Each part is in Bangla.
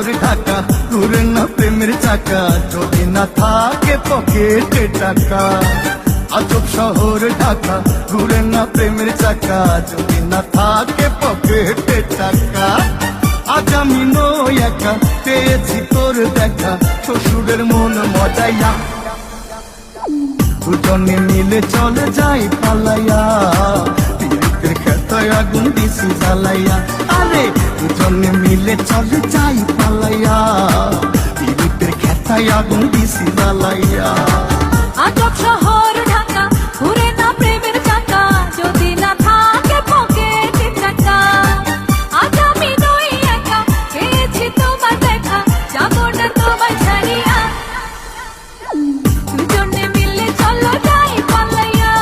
শহর ঢাকা ঘুরে না প্রেমের চাকা যদি না থাকে পকেটে টাকা আজব শহর ঢাকা ঘুরে না প্রেমের চাকা যদি না থাকে পকেটে টাকা আজ আমি নই একা পেয়েছি তোর দেখা শ্বশুরের মন মজাইয়া দুজনে মিলে চলে যাই পালাইয়া পীড়িতের খেতায় আগুন দিছি জ্বালাইয়া আরে দুজনে মিলে চলে যাই পালাইয়া পীড়িতের খেতায় আগুন দিছি জ্বালাইয়া আজব শহর ঢাকা ঘুরে না প্রেমের চাকা যদি না থাকে পকেটে টাকা আজ আমি নই একা পেয়েছি তোমার দেখা যাবো না তোমায় ছাড়িয়া দুজনে মিলে চলো যাই পালাইয়া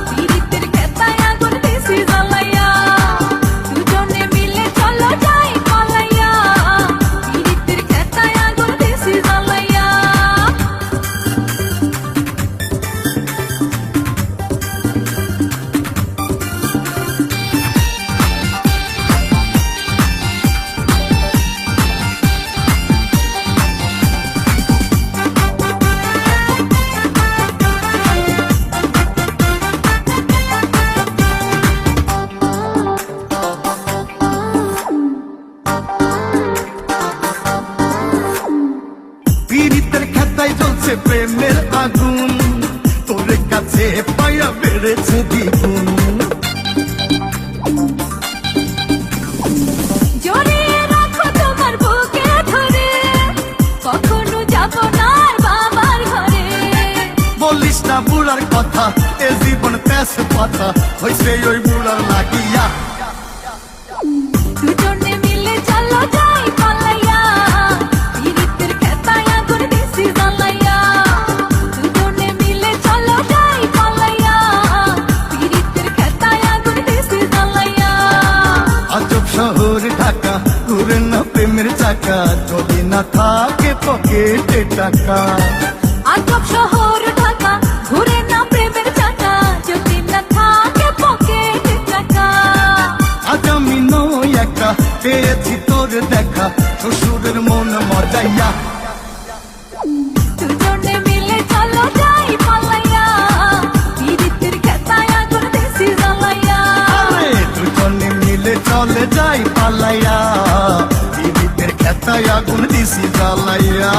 পীড়িতের খেতায় আগুন দিছি জ্বালাইয়া দুজনে মিলে চলো যাই পালাইয়া পীড়িতের খেতায় আগুন দিছি জ্বালাইয়া পীড়িতের খেতায় জ্বলছে প্রেমের আগুন তোর কাছে পায়া বেড়েছে দ্বিগুণ জড়িয়ে রাখো তোমার বুকে ধরে কখনো যাব না আর বাবার ঘরে বলিস না বুড়ার কথা এ জীবন প্যাস পাতা হইছে ওই বুড়ার লাগিয়া দুজনে মিলে চলো যাই পালাইয়া পীড়িতের খেতায় আগুন দিছি জ্বালাইয়া দুজনে মিলে চলো যাই পালাইয়া পীড়িতের খেতায় আগুন দিছি জ্বালাইয়া আজব শহর ঢাকা ঘুরে না প্রেমের চাকা যদি না থাকে পকেটে টাকা আজব শহর ঢাকা ঘুরে না প্রেমের চাকা যদি না থাকে পকেটে টাকা আজ আমি নই একা পেয়েছি তোর দেখা শ্বশুরের মন মজাইয়া দুজনে মিলে চলো যাই পালাইয়া পীড়িতের খেতায় আগুন দিছি জ্বালাইয়া আরে দুজনে মিলে চলে যাই পালাইয়া পীড়িতের খেতায় আগুন দিছি জ্বালাইয়া